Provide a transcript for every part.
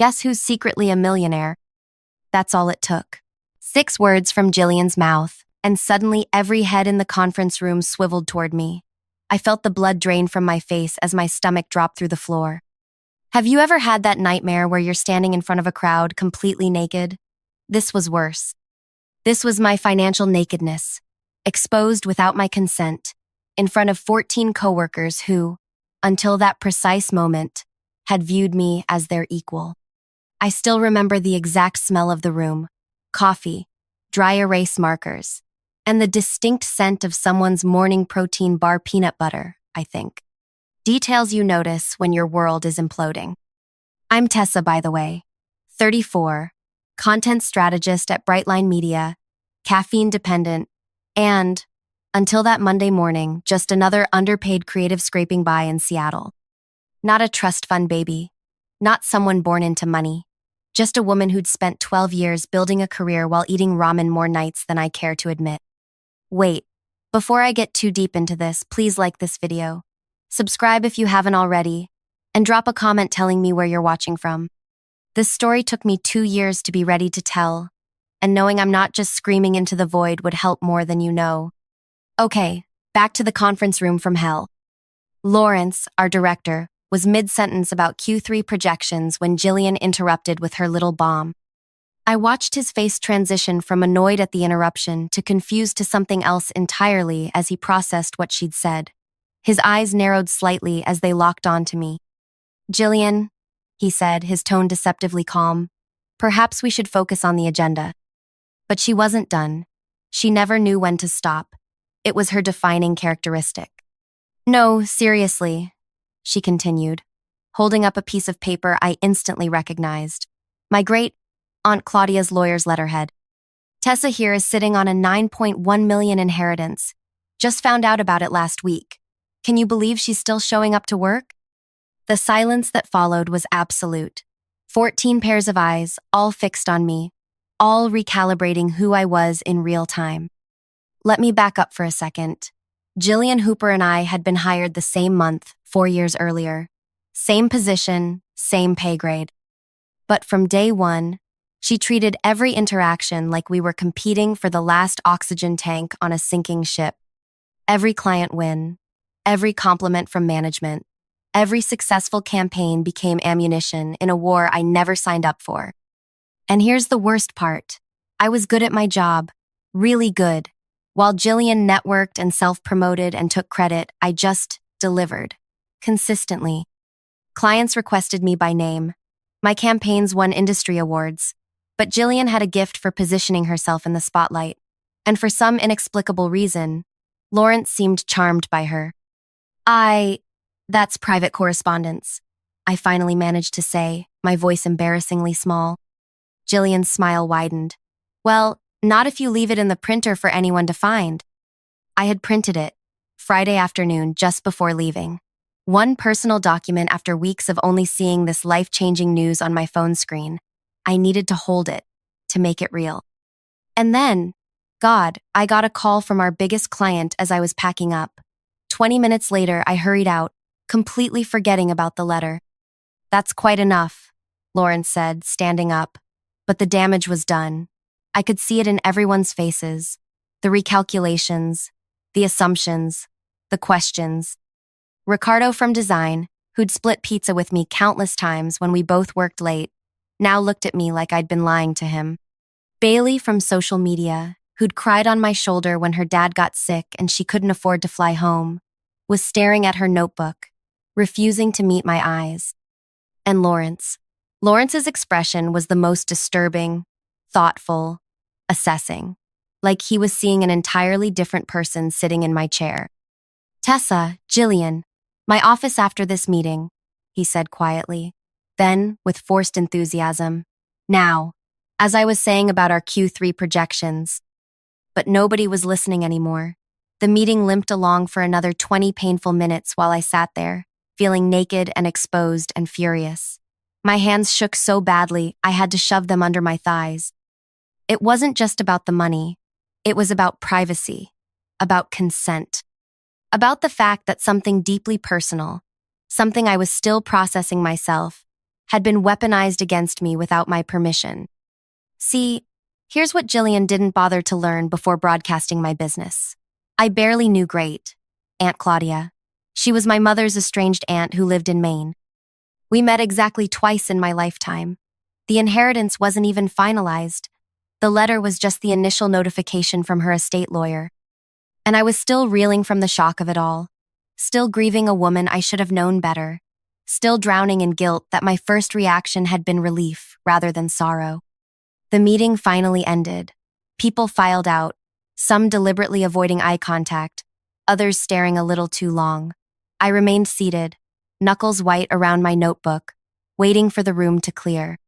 Guess who's secretly a millionaire? That's all it took. 6 words from Jillian's mouth, and suddenly every head in the conference room swiveled toward me. I felt the blood drain from my face as my stomach dropped through the floor. Have you ever had that nightmare where you're standing in front of a crowd completely naked? This was worse. This was my financial nakedness, exposed without my consent, in front of 14 coworkers who, until that precise moment, had viewed me as their equal. I still remember the exact smell of the room, coffee, dry erase markers, and the distinct scent of someone's morning protein bar peanut butter, I think. Details you notice when your world is imploding. I'm Tessa, by the way, 34, content strategist at Brightline Media, caffeine-dependent, and, until that Monday morning, just another underpaid creative scraping by in Seattle. Not a trust fund baby, not someone born into money, just a woman who'd spent 12 years building a career while eating ramen more nights than I care to admit. Wait, before I get too deep into this, please like this video, subscribe if you haven't already, and drop a comment telling me where you're watching from. This story took me 2 years to be ready to tell, and knowing I'm not just screaming into the void would help more than you know. Okay, back to the conference room from hell. Lawrence, our director, was mid-sentence about Q3 projections when Jillian interrupted with her little bomb. I watched his face transition from annoyed at the interruption to confused to something else entirely as he processed what she'd said. His eyes narrowed slightly as they locked onto me. "Jillian," he said, his tone deceptively calm, "perhaps we should focus on the agenda." But she wasn't done. She never knew when to stop. It was her defining characteristic. "No, seriously," she continued, holding up a piece of paper I instantly recognized. My great-aunt Claudia's lawyer's letterhead. "Tessa here is sitting on a $9.1 million inheritance. Just found out about it last week. Can you believe she's still showing up to work?" The silence that followed was absolute. 14 pairs of eyes, all fixed on me, all recalibrating who I was in real time. Let me back up for a second. Jillian Hooper and I had been hired the same month, 4 years earlier. Same position, same pay grade. But from day one, she treated every interaction like we were competing for the last oxygen tank on a sinking ship. Every client win, every compliment from management, every successful campaign became ammunition in a war I never signed up for. And here's the worst part. I was good at my job, really good. While Jillian networked and self-promoted and took credit, I just delivered. Consistently. Clients requested me by name. My campaigns won industry awards. But Jillian had a gift for positioning herself in the spotlight. And for some inexplicable reason, Lawrence seemed charmed by her. That's private correspondence," I finally managed to say, my voice embarrassingly small. Jillian's smile widened. "Well, not if you leave it in the printer for anyone to find." I had printed it, Friday afternoon just before leaving. One personal document after weeks of only seeing this life-changing news on my phone screen. I needed to hold it, to make it real. And then, I got a call from our biggest client as I was packing up. 20 minutes later, I hurried out, completely forgetting about the letter. "That's quite enough," Lawrence said, standing up. But the damage was done. I could see it in everyone's faces. The recalculations, the assumptions, the questions. Ricardo from design, who'd split pizza with me countless times when we both worked late, now looked at me like I'd been lying to him. Bailey from social media, who'd cried on my shoulder when her dad got sick and she couldn't afford to fly home, was staring at her notebook, refusing to meet my eyes. And Lawrence. Lawrence's expression was the most disturbing, thoughtful, assessing, like he was seeing an entirely different person sitting in my chair. "Tessa, Jillian, my office after this meeting," he said quietly. Then, with forced enthusiasm, "Now," as I was saying about our Q3 projections. But nobody was listening anymore. The meeting limped along for another 20 painful minutes while I sat there, feeling naked and exposed and furious. My hands shook so badly, I had to shove them under my thighs. It wasn't just about the money. It was about privacy, about consent, about the fact that something deeply personal, something I was still processing myself, had been weaponized against me without my permission. See, here's what Jillian didn't bother to learn before broadcasting my business. I barely knew great Aunt Claudia. She was my mother's estranged aunt who lived in Maine. We met exactly twice in my lifetime. The inheritance wasn't even finalized. The letter was just the initial notification from her estate lawyer. And I was still reeling from the shock of it all. Still grieving a woman I should have known better. Still drowning in guilt that my first reaction had been relief rather than sorrow. The meeting finally ended. People filed out, some deliberately avoiding eye contact, others staring a little too long. I remained seated, knuckles white around my notebook, waiting for the room to clear.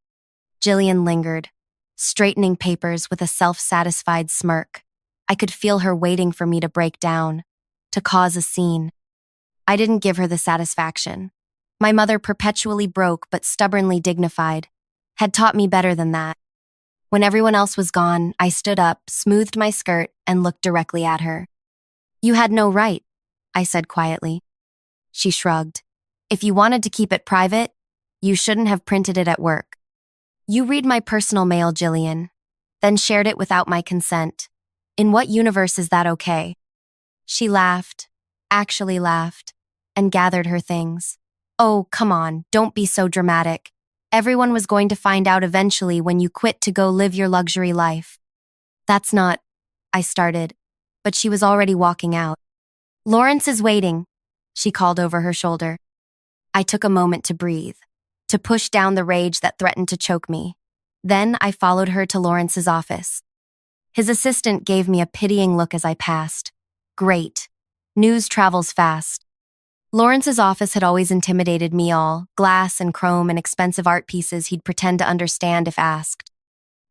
Jillian lingered, straightening papers with a self-satisfied smirk. I could feel her waiting for me to break down, to cause a scene. I didn't give her the satisfaction. My mother, perpetually broke but stubbornly dignified, had taught me better than that. When everyone else was gone, I stood up, smoothed my skirt, and looked directly at her. "You had no right," I said quietly. She shrugged. "If you wanted to keep it private, you shouldn't have printed it at work. You read my personal mail, Jillian, then shared it without my consent. In what universe is that okay?" She laughed, actually laughed, and gathered her things. "Oh, come on, don't be so dramatic. Everyone was going to find out eventually when you quit to go live your luxury life." "That's not," I started, but she was already walking out. "Lawrence is waiting," she called over her shoulder. I took a moment to breathe, to push down the rage that threatened to choke me. Then I followed her to Lawrence's office. His assistant gave me a pitying look as I passed. Great. News travels fast. Lawrence's office had always intimidated me, all glass and chrome and expensive art pieces he'd pretend to understand if asked.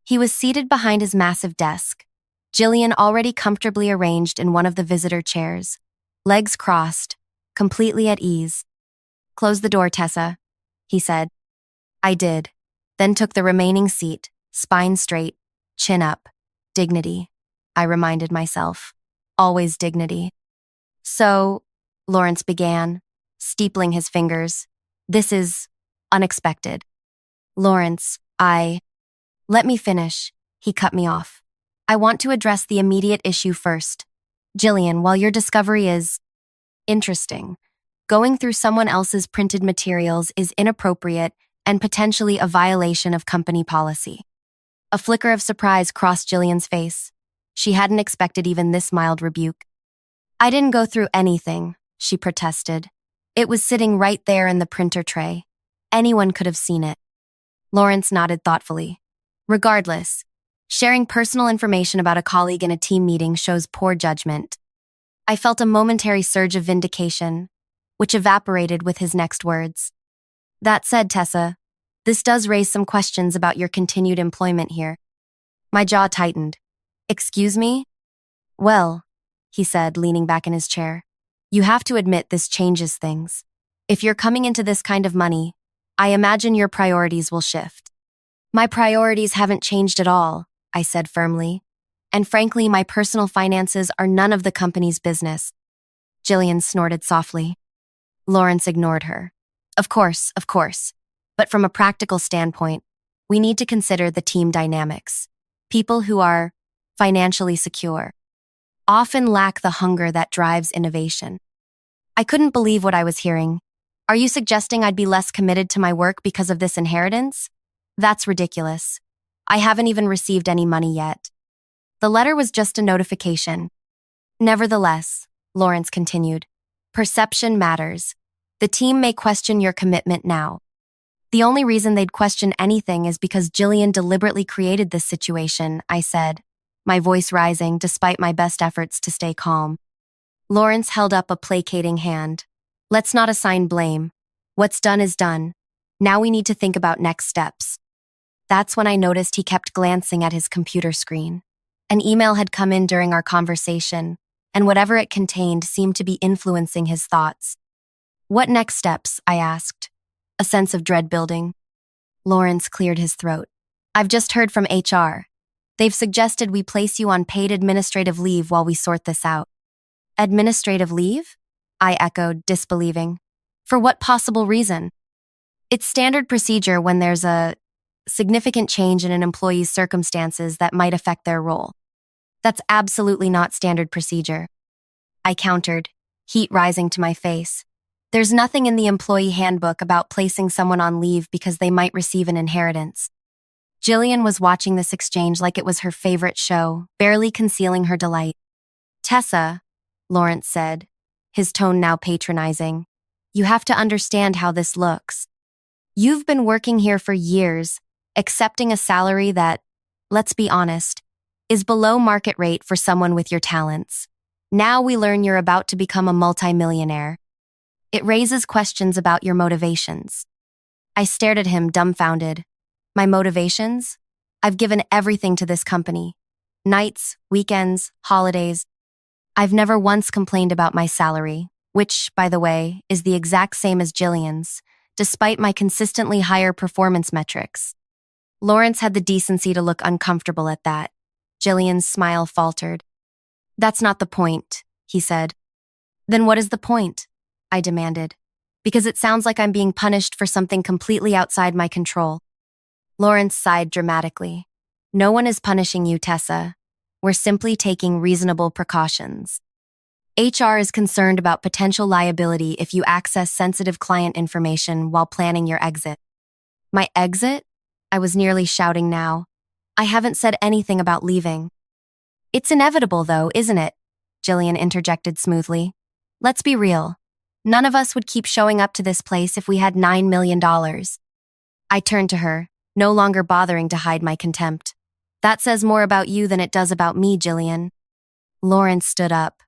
He was seated behind his massive desk, Jillian already comfortably arranged in one of the visitor chairs, legs crossed, completely at ease. "Close the door, Tessa," he said. I did, then took the remaining seat, spine straight, chin up. Dignity, I reminded myself. Always dignity. "So," Lawrence began, steepling his fingers, "this is unexpected." "Lawrence, Let me finish," he cut me off. "I want to address the immediate issue first. Jillian, while your discovery is interesting, going through someone else's printed materials is inappropriate and potentially a violation of company policy." A flicker of surprise crossed Jillian's face. She hadn't expected even this mild rebuke. "I didn't go through anything," she protested. "It was sitting right there in the printer tray. Anyone could have seen it." Lawrence nodded thoughtfully. "Regardless, sharing personal information about a colleague in a team meeting shows poor judgment." I felt a momentary surge of vindication, which evaporated with his next words. "That said, Tessa, this does raise some questions about your continued employment here." My jaw tightened. "Excuse me?" "Well," he said, leaning back in his chair, "you have to admit this changes things. If you're coming into this kind of money, I imagine your priorities will shift." "My priorities haven't changed at all," I said firmly. "And frankly, my personal finances are none of the company's business." Jillian snorted softly. Lawrence ignored her. Of course. But from a practical standpoint, we need to consider the team dynamics. People who are financially secure often lack the hunger that drives innovation." I couldn't believe what I was hearing. "Are you suggesting I'd be less committed to my work because of this inheritance? That's ridiculous. I haven't even received any money yet." "The letter was just a notification." "Nevertheless," Lawrence continued, "perception matters. The team may question your commitment now. The only reason they'd question anything is because Jillian deliberately created this situation," I said, my voice rising despite my best efforts to stay calm. Lawrence held up a placating hand. "Let's not assign blame. What's done is done. Now we need to think about next steps." That's when I noticed he kept glancing at his computer screen. An email had come in during our conversation, and whatever it contained seemed to be influencing his thoughts. "What next steps?" I asked, a sense of dread building. Lawrence cleared his throat. "I've just heard from HR. They've suggested we place you on paid administrative leave while we sort this out." "Administrative leave?" I echoed, disbelieving. "For what possible reason?" It's standard procedure when there's a significant change in an employee's circumstances that might affect their role. That's absolutely not standard procedure. I countered, heat rising to my face. There's nothing in the employee handbook about placing someone on leave because they might receive an inheritance. Jillian was watching this exchange like it was her favorite show, barely concealing her delight. Tessa, Lawrence said, his tone now patronizing, you have to understand how this looks. You've been working here for years, accepting a salary that, let's be honest, is below market rate for someone with your talents. Now we learn you're about to become a multimillionaire. It raises questions about your motivations. I stared at him, dumbfounded. My motivations? I've given everything to this company. Nights, weekends, holidays. I've never once complained about my salary, which, by the way, is the exact same as Jillian's, despite my consistently higher performance metrics. Lawrence had the decency to look uncomfortable at that. Jillian's smile faltered. That's not the point, he said. Then what is the point? I demanded. Because it sounds like I'm being punished for something completely outside my control. Lawrence sighed dramatically. No one is punishing you, Tessa. We're simply taking reasonable precautions. HR is concerned about potential liability if you access sensitive client information while planning your exit. My exit? I was nearly shouting now. I haven't said anything about leaving. It's inevitable, though, isn't it? Jillian interjected smoothly. Let's be real. None of us would keep showing up to this place if we had $9 million. I turned to her, no longer bothering to hide my contempt. That says more about you than it does about me, Jillian. Lawrence stood up.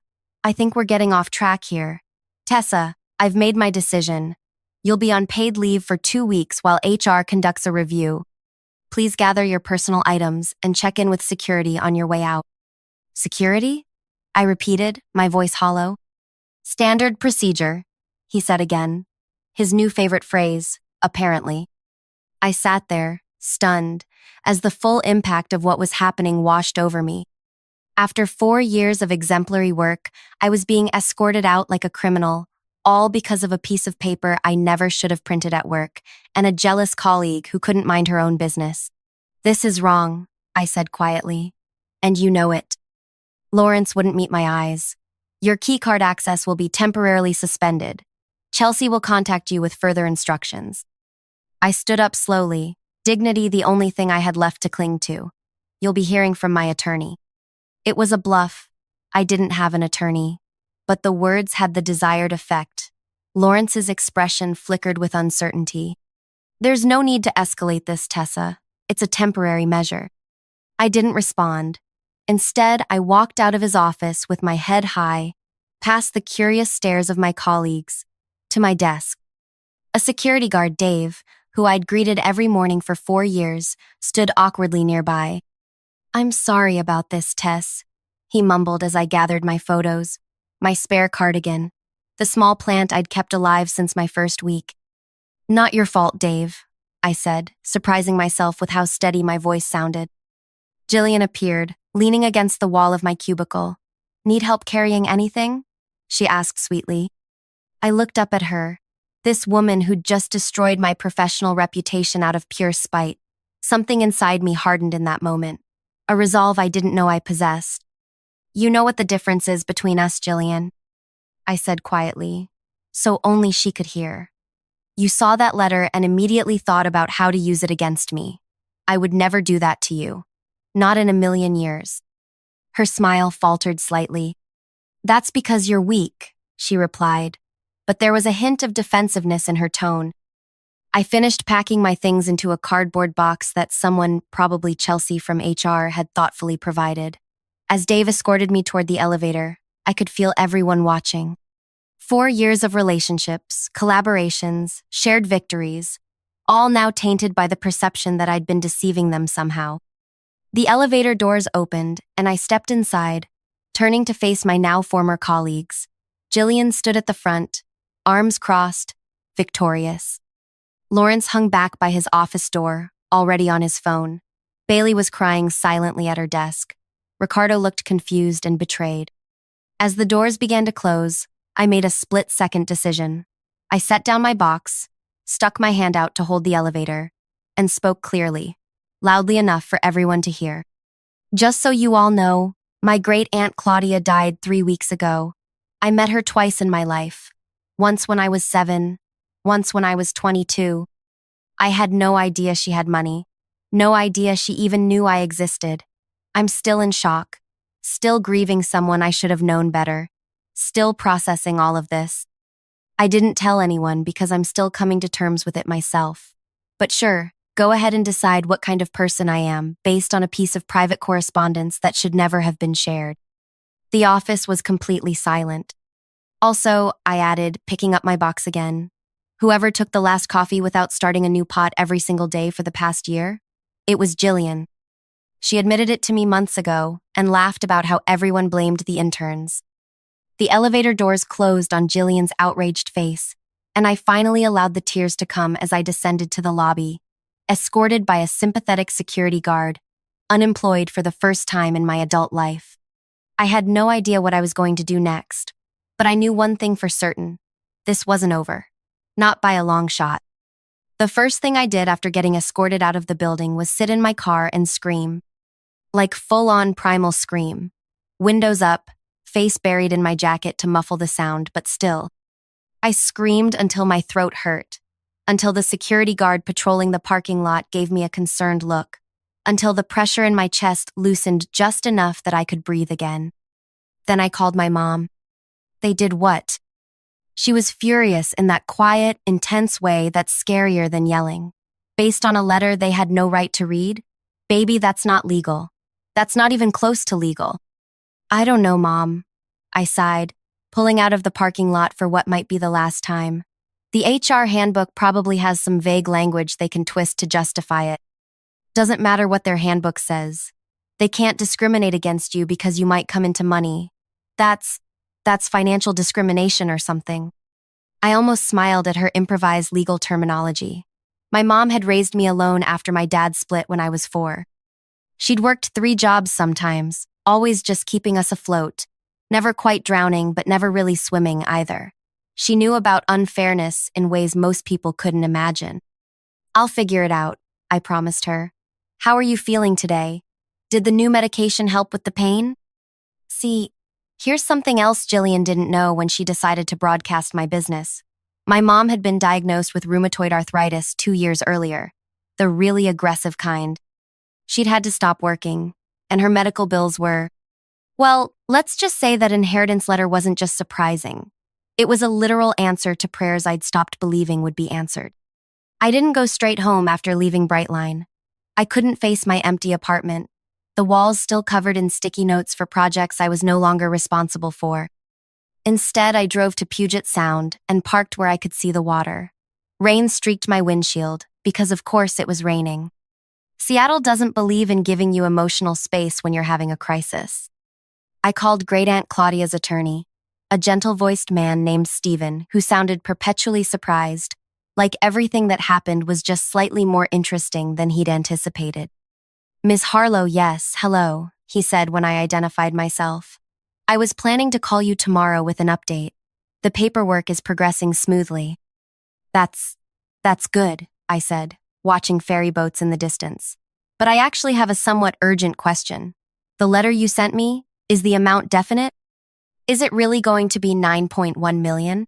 I think we're getting off track here. Tessa, I've made my decision. You'll be on paid leave for 2 weeks while HR conducts a review. Please gather your personal items and check in with security on your way out. Security? I repeated, my voice hollow. Standard procedure, he said again. His new favorite phrase, apparently. I sat there, stunned, as the full impact of what was happening washed over me. After 4 years of exemplary work, I was being escorted out like a criminal, all because of a piece of paper I never should have printed at work, and a jealous colleague who couldn't mind her own business. This is wrong, I said quietly, and you know it. Lawrence wouldn't meet my eyes. Your keycard access will be temporarily suspended. Chelsea will contact you with further instructions. I stood up slowly, dignity the only thing I had left to cling to. You'll be hearing from my attorney. It was a bluff. I didn't have an attorney. But the words had the desired effect. Lawrence's expression flickered with uncertainty. There's no need to escalate this, Tessa. It's a temporary measure. I didn't respond. Instead, I walked out of his office with my head high, past the curious stares of my colleagues, to my desk. A security guard, Dave, who I'd greeted every morning for 4 years, stood awkwardly nearby. I'm sorry about this, Tess, he mumbled as I gathered my photos, my spare cardigan, the small plant I'd kept alive since my first week. Not your fault, Dave, I said, surprising myself with how steady my voice sounded. Jillian appeared, leaning against the wall of my cubicle. Need help carrying anything? She asked sweetly. I looked up at her, this woman who'd just destroyed my professional reputation out of pure spite. Something inside me hardened in that moment, a resolve I didn't know I possessed. You know what the difference is between us, Jillian, I said quietly, so only she could hear. You saw that letter and immediately thought about how to use it against me. I would never do that to you. Not in a million years. Her smile faltered slightly. That's because you're weak, she replied, but there was a hint of defensiveness in her tone. I finished packing my things into a cardboard box that someone, probably Chelsea from HR, had thoughtfully provided. As Dave escorted me toward the elevator, I could feel everyone watching. 4 years of relationships, collaborations, shared victories, all now tainted by the perception that I'd been deceiving them somehow. The elevator doors opened, and I stepped inside, turning to face my now former colleagues. Jillian stood at the front, arms crossed, victorious. Lawrence hung back by his office door, already on his phone. Bailey was crying silently at her desk. Ricardo looked confused and betrayed. As the doors began to close, I made a split-second decision. I set down my box, stuck my hand out to hold the elevator, and spoke clearly, loudly enough for everyone to hear. Just so you all know, my great-aunt Claudia died 3 weeks ago. I met her twice in my life. Once when I was 7, once when I was 22. I had no idea she had money. No idea she even knew I existed. I'm still in shock. Still grieving someone I should have known better. Still processing all of this. I didn't tell anyone because I'm still coming to terms with it myself. But sure, go ahead and decide what kind of person I am based on a piece of private correspondence that should never have been shared. The office was completely silent. Also, I added, picking up my box again, whoever took the last coffee without starting a new pot every single day for the past year? It was Jillian. She admitted it to me months ago and laughed about how everyone blamed the interns. The elevator doors closed on Jillian's outraged face, and I finally allowed the tears to come as I descended to the lobby, escorted by a sympathetic security guard, unemployed for the first time in my adult life. I had no idea what I was going to do next, but I knew one thing for certain. This wasn't over. Not by a long shot. The first thing I did after getting escorted out of the building was sit in my car and scream. Like full-on primal scream. Windows up, face buried in my jacket to muffle the sound, but still. I screamed until my throat hurt. Until the security guard patrolling the parking lot gave me a concerned look. Until the pressure in my chest loosened just enough that I could breathe again. Then I called my mom. They did what? She was furious in that quiet, intense way that's scarier than yelling. Based on a letter they had no right to read? Baby, that's not legal. That's not even close to legal. I don't know, Mom. I sighed, pulling out of the parking lot for what might be the last time. The HR handbook probably has some vague language they can twist to justify it. Doesn't matter what their handbook says. They can't discriminate against you because you might come into money. That's financial discrimination or something. I almost smiled at her improvised legal terminology. My mom had raised me alone after my dad split when I was 4. She'd worked 3 jobs sometimes, always just keeping us afloat, never quite drowning but never really swimming either. She knew about unfairness in ways most people couldn't imagine. I'll figure it out, I promised her. How are you feeling today? Did the new medication help with the pain? See, here's something else Jillian didn't know when she decided to broadcast my business. My mom had been diagnosed with rheumatoid arthritis 2 years earlier, the really aggressive kind. She'd had to stop working, and her medical bills were, well, let's just say that inheritance letter wasn't just surprising. It was a literal answer to prayers I'd stopped believing would be answered. I didn't go straight home after leaving Brightline. I couldn't face my empty apartment, the walls still covered in sticky notes for projects I was no longer responsible for. Instead, I drove to Puget Sound and parked where I could see the water. Rain streaked my windshield, because of course it was raining. Seattle doesn't believe in giving you emotional space when you're having a crisis. I called Great-Aunt Claudia's attorney, a gentle-voiced man named Stephen who sounded perpetually surprised, like everything that happened was just slightly more interesting than he'd anticipated. Ms. Harlow, yes, hello, he said when I identified myself. I was planning to call you tomorrow with an update. The paperwork is progressing smoothly. That's good, I said, watching ferry boats in the distance. But I actually have a somewhat urgent question. The letter you sent me, is the amount definite? Is it really going to be 9.1 million?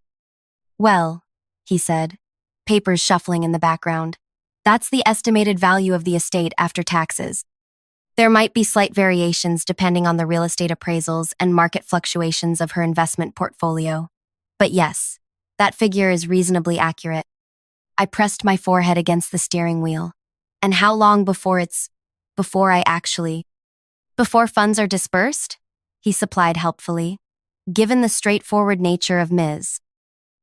Well, he said, papers shuffling in the background. That's the estimated value of the estate after taxes. There might be slight variations depending on the real estate appraisals and market fluctuations of her investment portfolio. But yes, that figure is reasonably accurate. I pressed my forehead against the steering wheel. And how long before funds are dispersed? He supplied helpfully. Given the straightforward nature of Ms.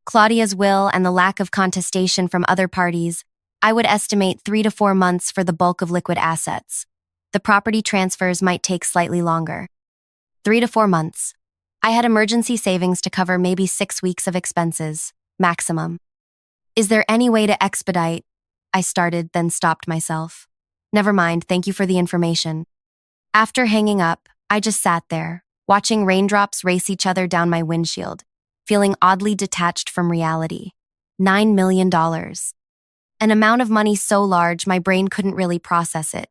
Claudia's will and the lack of contestation from other parties, I would estimate 3 to 4 months for the bulk of liquid assets. The property transfers might take slightly longer. 3 to 4 months. I had emergency savings to cover maybe 6 weeks of expenses, maximum. Is there any way to expedite? I started, then stopped myself. Never mind, thank you for the information. After hanging up, I just sat there, watching raindrops race each other down my windshield, feeling oddly detached from reality. $9 million. An amount of money so large my brain couldn't really process it.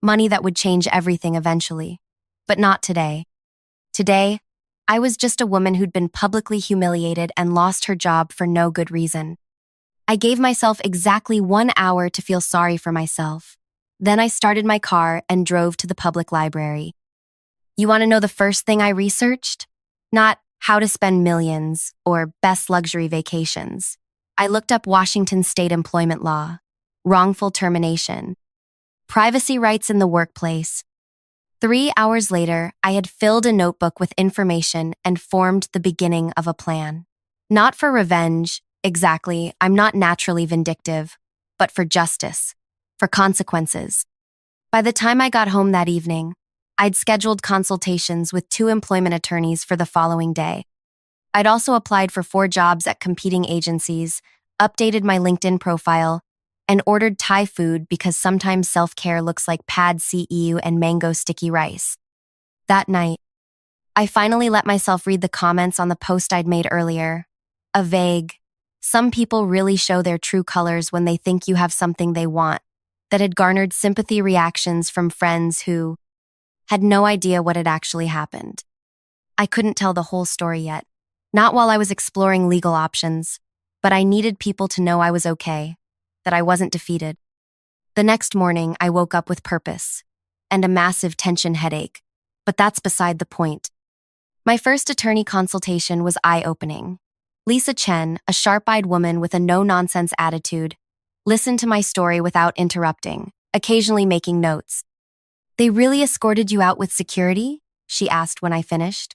Money that would change everything eventually. But not today. Today, I was just a woman who'd been publicly humiliated and lost her job for no good reason. I gave myself exactly 1 hour to feel sorry for myself. Then I started my car and drove to the public library. You want to know the first thing I researched? Not how to spend millions or best luxury vacations. I looked up Washington state employment law, wrongful termination, privacy rights in the workplace. 3 hours later, I had filled a notebook with information and formed the beginning of a plan. Not for revenge, exactly, I'm not naturally vindictive, but for justice, for consequences. By the time I got home that evening, I'd scheduled consultations with 2 employment attorneys for the following day. I'd also applied for 4 jobs at competing agencies, updated my LinkedIn profile, and ordered Thai food because sometimes self-care looks like pad see ew and mango sticky rice. That night, I finally let myself read the comments on the post I'd made earlier. A vague, "Some people really show their true colors when they think you have something they want," that had garnered sympathy reactions from friends who had no idea what had actually happened. I couldn't tell the whole story yet, not while I was exploring legal options, but I needed people to know I was okay, that I wasn't defeated. The next morning, I woke up with purpose and a massive tension headache, but that's beside the point. My first attorney consultation was eye-opening. Lisa Chen, a sharp-eyed woman with a no-nonsense attitude, listened to my story without interrupting, occasionally making notes. "They really escorted you out with security?" she asked when I finished.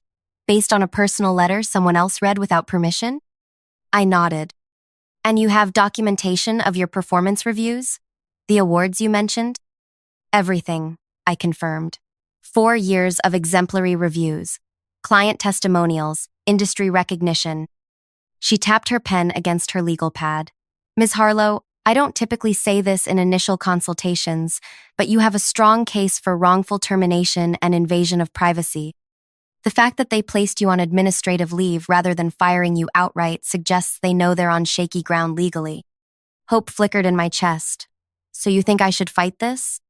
"Based on a personal letter someone else read without permission?" I nodded. "And you have documentation of your performance reviews? The awards you mentioned?" "Everything," I confirmed. 4 years of exemplary reviews, client testimonials, industry recognition. She tapped her pen against her legal pad. "Ms. Harlow, I don't typically say this in initial consultations, but you have a strong case for wrongful termination and invasion of privacy. The fact that they placed you on administrative leave rather than firing you outright suggests they know they're on shaky ground legally." Hope flickered in my chest. "So you think I should fight this?"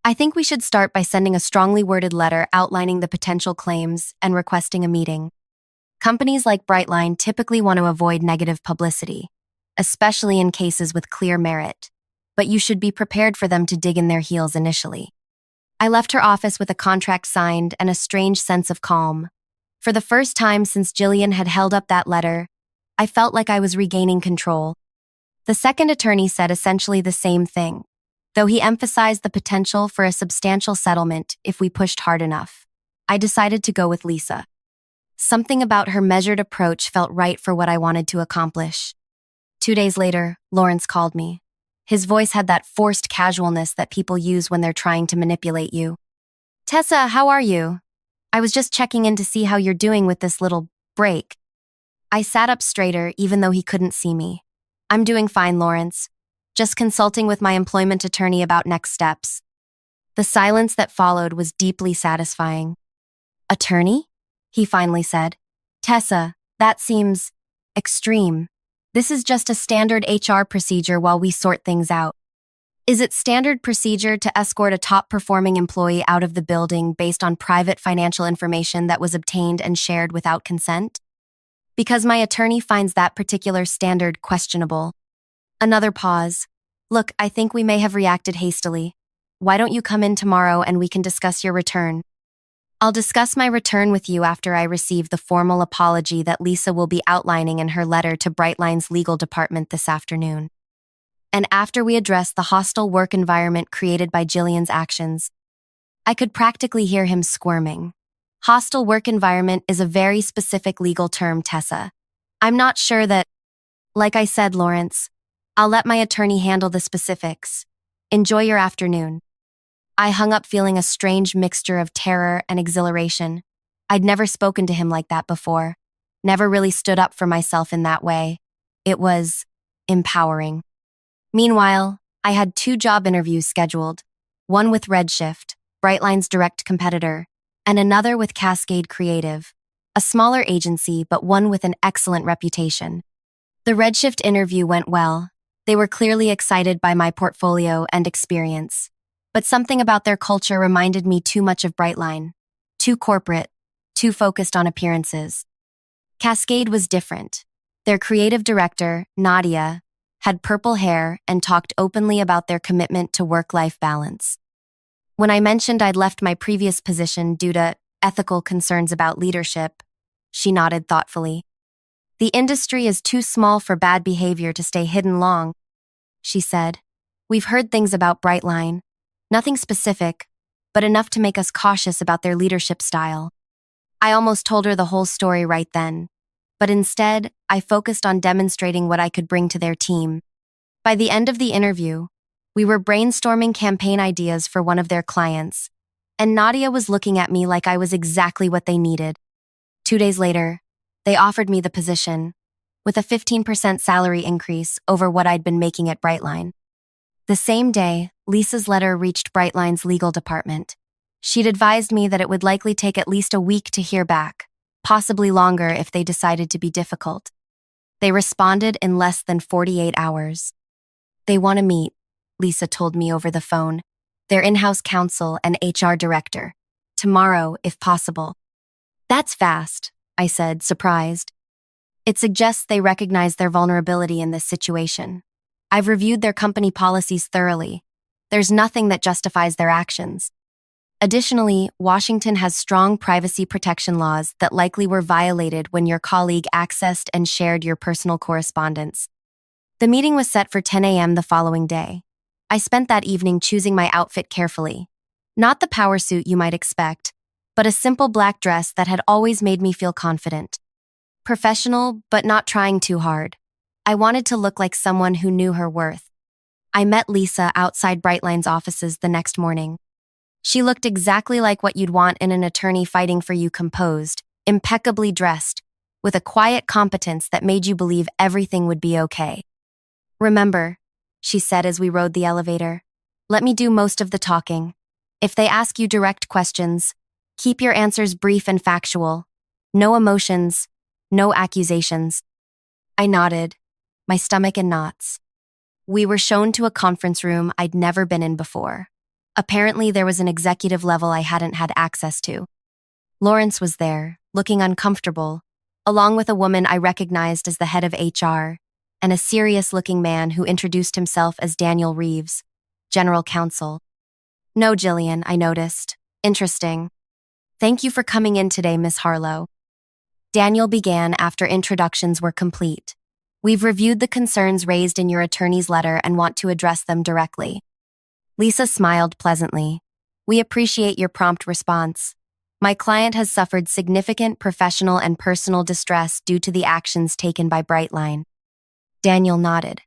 "I think we should start by sending a strongly worded letter outlining the potential claims and requesting a meeting. Companies like Brightline typically want to avoid negative publicity, especially in cases with clear merit, but you should be prepared for them to dig in their heels initially." I left her office with a contract signed and a strange sense of calm. For the first time since Jillian had held up that letter, I felt like I was regaining control. The second attorney said essentially the same thing, though he emphasized the potential for a substantial settlement if we pushed hard enough. I decided to go with Lisa. Something about her measured approach felt right for what I wanted to accomplish. 2 days later, Lawrence called me. His voice had that forced casualness that people use when they're trying to manipulate you. "Tessa, how are you? I was just checking in to see how you're doing with this little break." I sat up straighter even though he couldn't see me. "I'm doing fine, Lawrence. Just consulting with my employment attorney about next steps." The silence that followed was deeply satisfying. "Attorney?" he finally said. "Tessa, that seems extreme. This is just a standard HR procedure while we sort things out." "Is it standard procedure to escort a top-performing employee out of the building based on private financial information that was obtained and shared without consent?" "Because my attorney finds that particular standard questionable." Another pause. "Look, I think we may have reacted hastily. Why don't you come in tomorrow and we can discuss your return?" "I'll discuss my return with you after I receive the formal apology that Lisa will be outlining in her letter to Brightline's legal department this afternoon. And after we address the hostile work environment created by Jillian's actions." I could practically hear him squirming. "Hostile work environment is a very specific legal term, Tessa. I'm not sure that—" "Like I said, Lawrence, I'll let my attorney handle the specifics. Enjoy your afternoon." I hung up feeling a strange mixture of terror and exhilaration. I'd never spoken to him like that before, never really stood up for myself in that way. It was empowering. Meanwhile, I had 2 job interviews scheduled, one with Redshift, Brightline's direct competitor, and another with Cascade Creative, a smaller agency but one with an excellent reputation. The Redshift interview went well, They were clearly excited by my portfolio and experience. But something about their culture reminded me too much of Brightline. Too corporate, too focused on appearances. Cascade was different. Their creative director, Nadia, had purple hair and talked openly about their commitment to work-life balance. When I mentioned I'd left my previous position due to ethical concerns about leadership, she nodded thoughtfully. The industry is too small for bad behavior to stay hidden long, she said. We've heard things about Brightline. Nothing specific, but enough to make us cautious about their leadership style. I almost told her the whole story right then, but instead, I focused on demonstrating what I could bring to their team. By the end of the interview, we were brainstorming campaign ideas for one of their clients, and Nadia was looking at me like I was exactly what they needed. 2 days later, they offered me the position, with a 15% salary increase over what I'd been making at Brightline. The same day, Lisa's letter reached Brightline's legal department. She'd advised me that it would likely take at least a week to hear back, possibly longer if they decided to be difficult. They responded in less than 48 hours. They want to meet, Lisa told me over the phone, their in-house counsel and HR director. Tomorrow, if possible. That's fast, I said, surprised. It suggests they recognize their vulnerability in this situation. I've reviewed their company policies thoroughly. There's nothing that justifies their actions. Additionally, Washington has strong privacy protection laws that likely were violated when your colleague accessed and shared your personal correspondence. The meeting was set for 10 a.m. the following day. I spent that evening choosing my outfit carefully. Not the power suit you might expect, but a simple black dress that had always made me feel confident. Professional, but not trying too hard. I wanted to look like someone who knew her worth. I met Lisa outside Brightline's offices the next morning. She looked exactly like what you'd want in an attorney fighting for you, composed, impeccably dressed, with a quiet competence that made you believe everything would be okay. Remember, she said as we rode the elevator, let me do most of the talking. If they ask you direct questions, keep your answers brief and factual. No emotions, no accusations. I nodded, my stomach in knots. We were shown to a conference room I'd never been in before. Apparently, there was an executive level I hadn't had access to. Lawrence was there, looking uncomfortable, along with a woman I recognized as the head of HR, and a serious-looking man who introduced himself as Daniel Reeves, General Counsel. No, Jillian, I noticed. Interesting. Thank you for coming in today, Miss Harlow. Daniel began after introductions were complete. We've reviewed the concerns raised in your attorney's letter and want to address them directly. Lisa smiled pleasantly. We appreciate your prompt response. My client has suffered significant professional and personal distress due to the actions taken by Brightline. Daniel nodded.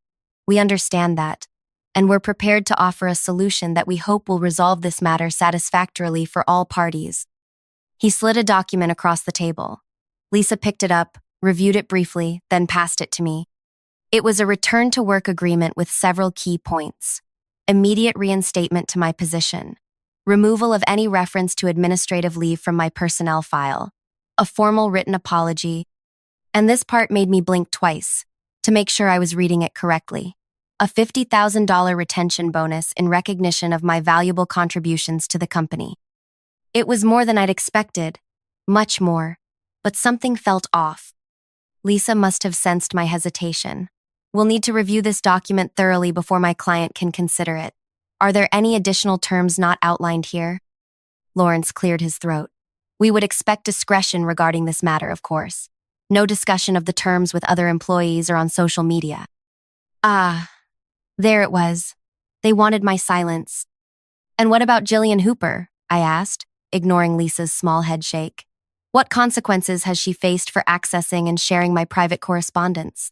We understand that, and we're prepared to offer a solution that we hope will resolve this matter satisfactorily for all parties. He slid a document across the table. Lisa picked it up, reviewed it briefly, then passed it to me. It was a return-to-work agreement with several key points. Immediate reinstatement to my position, removal of any reference to administrative leave from my personnel file, a formal written apology, and this part made me blink twice to make sure I was reading it correctly. A $50,000 retention bonus in recognition of my valuable contributions to the company. It was more than I'd expected, much more, but something felt off. Lisa must have sensed my hesitation. We'll need to review this document thoroughly before my client can consider it. Are there any additional terms not outlined here? Lawrence cleared his throat. We would expect discretion regarding this matter, of course. No discussion of the terms with other employees or on social media. Ah, there it was. They wanted my silence. And what about Jillian Hooper? I asked, ignoring Lisa's small head shake. What consequences has she faced for accessing and sharing my private correspondence?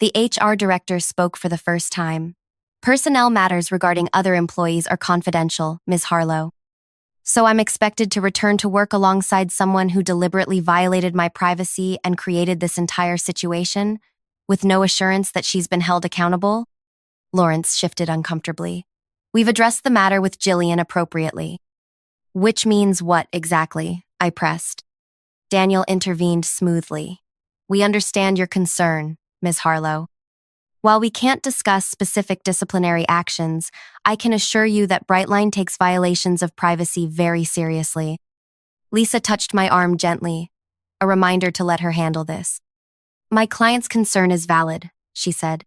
The HR director spoke for the first time. Personnel matters regarding other employees are confidential, Ms. Harlow. So I'm expected to return to work alongside someone who deliberately violated my privacy and created this entire situation, with no assurance that she's been held accountable? Lawrence shifted uncomfortably. We've addressed the matter with Jillian appropriately. Which means what exactly? I pressed. Daniel intervened smoothly. We understand your concern, Ms. Harlow. While we can't discuss specific disciplinary actions, I can assure you that Brightline takes violations of privacy very seriously. Lisa touched my arm gently, a reminder to let her handle this. My client's concern is valid, she said.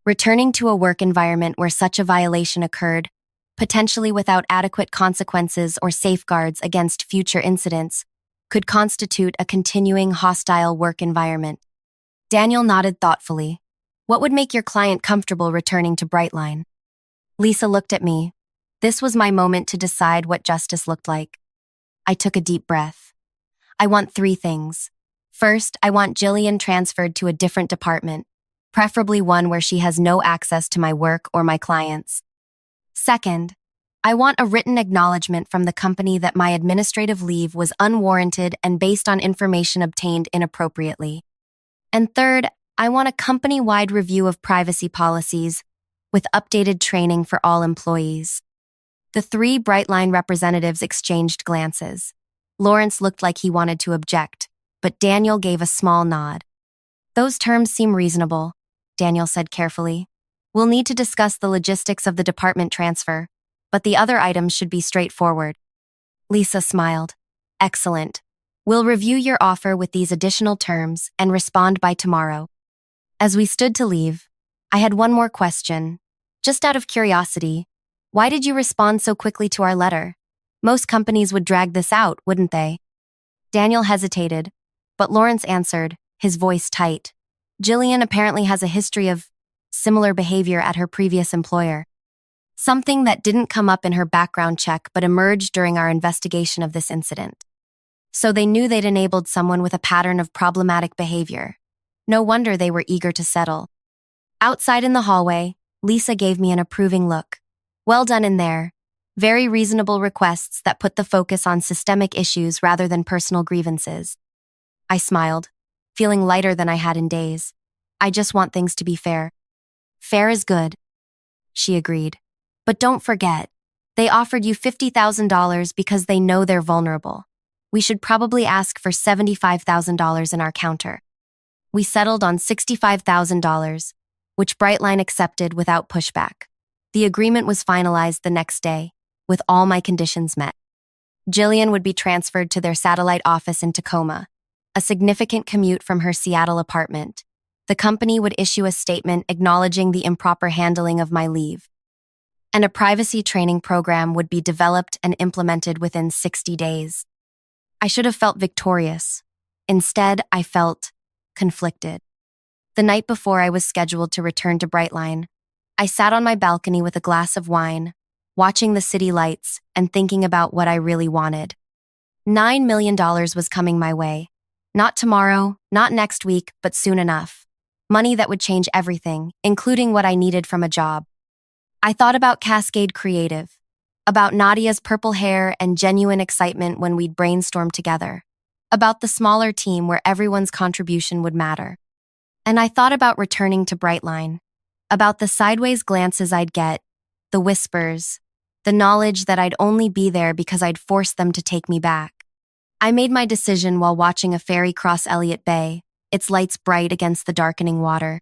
Returning to a work environment where such a violation occurred, potentially without adequate consequences or safeguards against future incidents, could constitute a continuing hostile work environment. Daniel nodded thoughtfully. What would make your client comfortable returning to Brightline? Lisa looked at me. This was my moment to decide what justice looked like. I took a deep breath. I want 3 things. First, I want Jillian transferred to a different department, preferably one where she has no access to my work or my clients. Second, I want a written acknowledgement from the company that my administrative leave was unwarranted and based on information obtained inappropriately. And third, I want a company-wide review of privacy policies with updated training for all employees. The 3 Brightline representatives exchanged glances. Lawrence looked like he wanted to object, but Daniel gave a small nod. Those terms seem reasonable, Daniel said carefully. We'll need to discuss the logistics of the department transfer, but the other items should be straightforward. Lisa smiled. Excellent. We'll review your offer with these additional terms and respond by tomorrow. As we stood to leave, I had one more question. Just out of curiosity, why did you respond so quickly to our letter? Most companies would drag this out, wouldn't they? Daniel hesitated, but Lawrence answered, his voice tight. Jillian apparently has a history of similar behavior at her previous employer. Something that didn't come up in her background check but emerged during our investigation of this incident. So they knew they'd enabled someone with a pattern of problematic behavior. No wonder they were eager to settle. Outside in the hallway, Lisa gave me an approving look. Well done in there. Very reasonable requests that put the focus on systemic issues rather than personal grievances. I smiled, feeling lighter than I had in days. I just want things to be fair. Fair is good, she agreed. But don't forget, they offered you $50,000 because they know they're vulnerable. We should probably ask for $75,000 in our counter. We settled on $65,000, which Brightline accepted without pushback. The agreement was finalized the next day, with all my conditions met. Jillian would be transferred to their satellite office in Tacoma, a significant commute from her Seattle apartment. The company would issue a statement acknowledging the improper handling of my leave. And a privacy training program would be developed and implemented within 60 days. I should have felt victorious. Instead, I felt conflicted. The night before I was scheduled to return to Brightline, I sat on my balcony with a glass of wine, watching the city lights and thinking about what I really wanted. $9 million was coming my way. Not tomorrow, not next week, but soon enough. Money that would change everything, including what I needed from a job. I thought about Cascade Creative, about Nadia's purple hair and genuine excitement when we'd brainstorm together, about the smaller team where everyone's contribution would matter. And I thought about returning to Brightline, about the sideways glances I'd get, the whispers, the knowledge that I'd only be there because I'd forced them to take me back. I made my decision while watching a ferry cross Elliott Bay, its lights bright against the darkening water.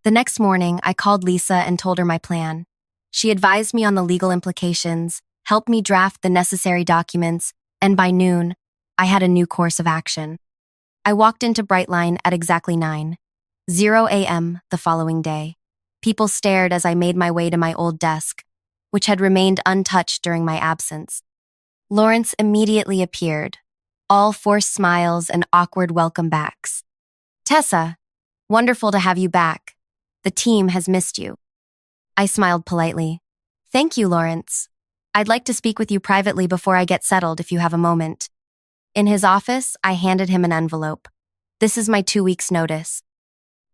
The next morning, I called Lisa and told her my plan. She advised me on the legal implications, helped me draft the necessary documents, and by noon, I had a new course of action. I walked into Brightline at exactly 9:00 a.m. the following day. People stared as I made my way to my old desk, which had remained untouched during my absence. Lawrence immediately appeared, all forced smiles and awkward welcome backs. Tessa, wonderful to have you back. The team has missed you. I smiled politely. Thank you, Lawrence. I'd like to speak with you privately before I get settled if you have a moment. In his office, I handed him an envelope. This is my 2 weeks' notice.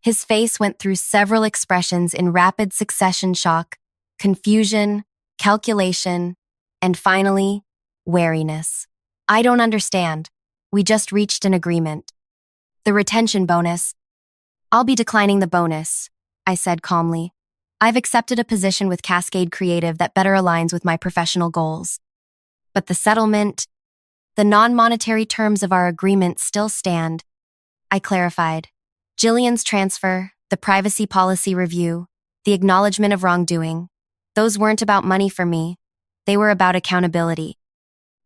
His face went through several expressions in rapid succession: shock, confusion, calculation, and finally, wariness. I don't understand. We just reached an agreement. The retention bonus. I'll be declining the bonus, I said calmly. I've accepted a position with Cascade Creative that better aligns with my professional goals. But the settlement, the non-monetary terms of our agreement still stand. I clarified. Jillian's transfer, the privacy policy review, the acknowledgement of wrongdoing. Those weren't about money for me. They were about accountability.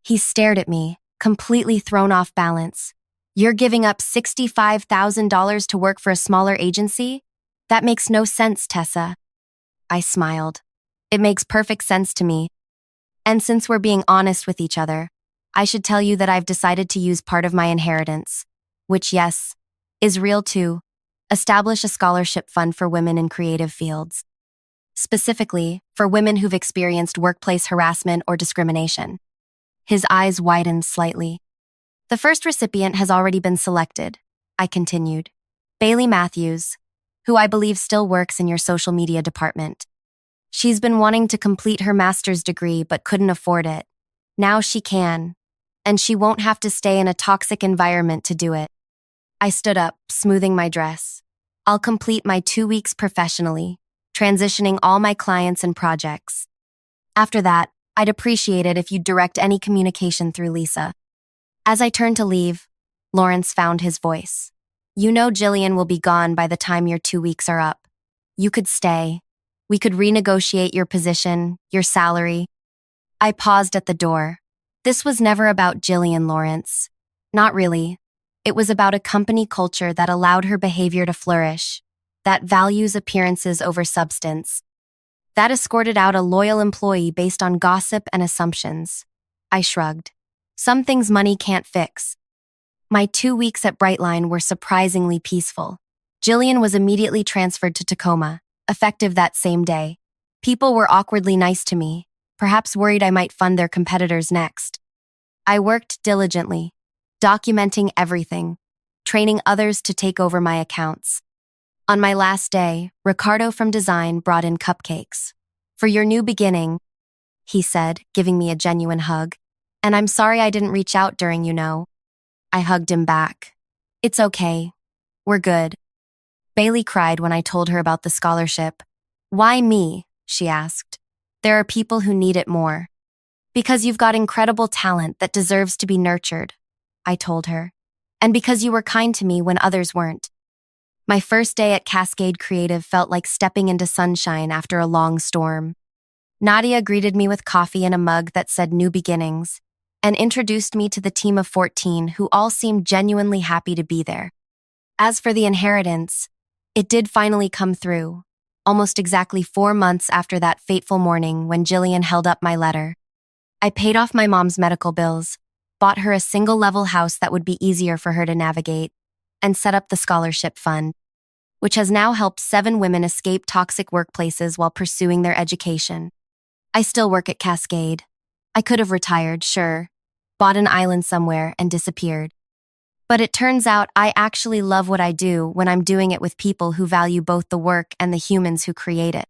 He stared at me, completely thrown off balance. You're giving up $65,000 to work for a smaller agency? That makes no sense, Tessa. I smiled. It makes perfect sense to me. And since we're being honest with each other, I should tell you that I've decided to use part of my inheritance, which, yes, is real too, establish a scholarship fund for women in creative fields. Specifically, for women who've experienced workplace harassment or discrimination. His eyes widened slightly. The first recipient has already been selected, I continued. Bailey Matthews, who I believe still works in your social media department. She's been wanting to complete her master's degree but couldn't afford it. Now she can, and she won't have to stay in a toxic environment to do it. I stood up, smoothing my dress. I'll complete my 2 weeks professionally, transitioning all my clients and projects. After that, I'd appreciate it if you'd direct any communication through Lisa. As I turned to leave, Lawrence found his voice. You know Jillian will be gone by the time your 2 weeks are up. You could stay. We could renegotiate your position, your salary. I paused at the door. This was never about Jillian, Lawrence. Not really. It was about a company culture that allowed her behavior to flourish, that values appearances over substance, that escorted out a loyal employee based on gossip and assumptions. I shrugged. Some things money can't fix. My 2 weeks at Brightline were surprisingly peaceful. Jillian was immediately transferred to Tacoma, effective that same day. People were awkwardly nice to me, perhaps worried I might fund their competitors next. I worked diligently, documenting everything, training others to take over my accounts. On my last day, Ricardo from design brought in cupcakes. For your new beginning, he said, giving me a genuine hug. And I'm sorry I didn't reach out during, I hugged him back. It's okay. We're good. Bailey cried when I told her about the scholarship. Why me? She asked. There are people who need it more. Because you've got incredible talent that deserves to be nurtured, I told her. And because you were kind to me when others weren't. My first day at Cascade Creative felt like stepping into sunshine after a long storm. Nadia greeted me with coffee in a mug that said New Beginnings, and introduced me to the team of 14 who all seemed genuinely happy to be there. As for the inheritance, it did finally come through, almost exactly 4 months after that fateful morning when Jillian held up my letter. I paid off my mom's medical bills, bought her a single-level house that would be easier for her to navigate, and set up the scholarship fund, which has now helped 7 women escape toxic workplaces while pursuing their education. I still work at Cascade. I could have retired, sure, bought an island somewhere and disappeared. But it turns out I actually love what I do when I'm doing it with people who value both the work and the humans who create it.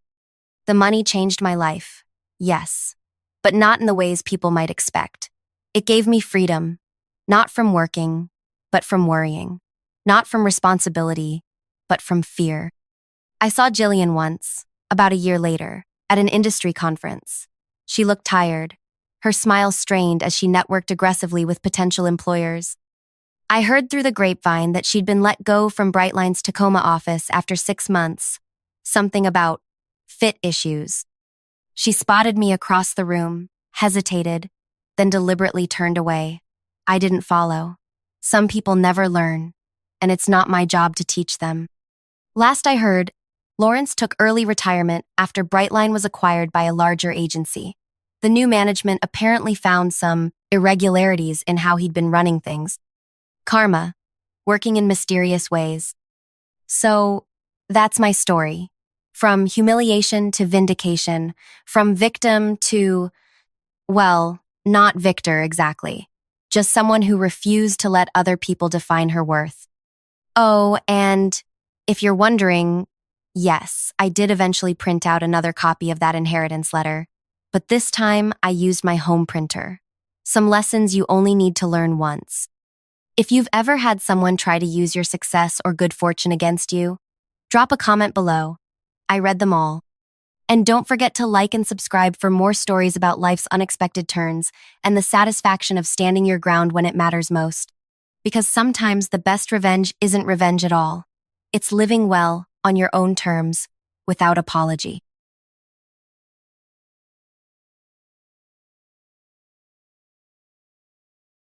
The money changed my life, yes, but not in the ways people might expect. It gave me freedom, not from working, but from worrying. Not from responsibility, but from fear. I saw Jillian once, about a year later, at an industry conference. She looked tired, her smile strained as she networked aggressively with potential employers. I heard through the grapevine that she'd been let go from Brightline's Tacoma office after 6 months, something about fit issues. She spotted me across the room, hesitated, then deliberately turned away. I didn't follow. Some people never learn, and it's not my job to teach them. Last I heard, Lawrence took early retirement after Brightline was acquired by a larger agency. The new management apparently found some irregularities in how he'd been running things. Karma, working in mysterious ways. So, that's my story. From humiliation to vindication, from victim to, well, not victor exactly. Just someone who refused to let other people define her worth. Oh, and if you're wondering, yes, I did eventually print out another copy of that inheritance letter, but this time I used my home printer. Some lessons you only need to learn once. If you've ever had someone try to use your success or good fortune against you, drop a comment below. I read them all. And don't forget to like and subscribe for more stories about life's unexpected turns and the satisfaction of standing your ground when it matters most. Because sometimes the best revenge isn't revenge at all. It's living well, on your own terms, without apology.